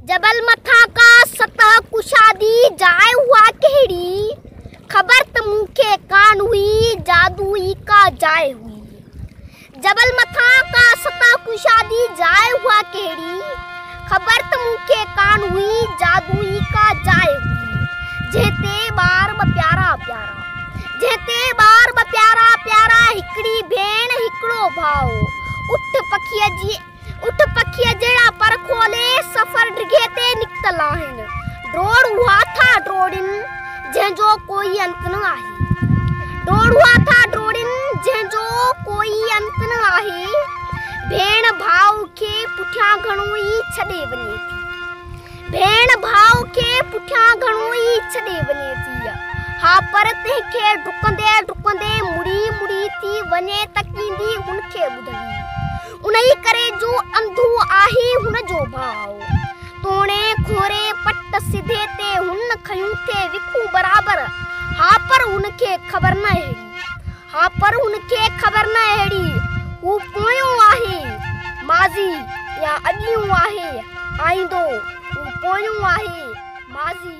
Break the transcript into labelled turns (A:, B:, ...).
A: जबल मथा का सतह कुशादी जाए हुआ केड़ी, खबर त मुखे कान हुई जादुई का जाए हुई। जबल मथा का सतह कुशादी जाए हुआ केड़ी, खबर त मुखे कान हुई जादुई का जाए हुई। जेते बार ब प्यारा प्यारा, जेते बार ब प्यारा प्यारा, हिकड़ी भेण हिकड़ो भाव। उठ पखिया जेड़ा पर खोले सफर डिघे ते निकतल आहिन। डोड़ हुआ था डोड़िन जंहिंजो कोई अंत न आहे। डोड़ हुआ था डोड़िन जंहिंजो कोई अंत न आहे। भेण भाव के पुठियां घणो ई छॾे वञे थी। भेण भाव के पुठियां घणो ई छॾे वञे थी। हा पर तंहिंखे डुकंदे डुकंदे मुड़ी मुड़ी थी वञे त कींदी हुनखे ॿुधणी। उन्ही करे जो अंधू आहे हुनजो भाव। तोणे खोरे पट सिधे ते हुन खयूं थे विखू बराबर। हा पर हुनखे ख़बर न अहिड़ी, हा पर हुनखे ख़बर न अहिड़ी। हू पोयों आहे माज़ी या अॼियूं आहे आईंदो। हू पोयों आहे माज़ी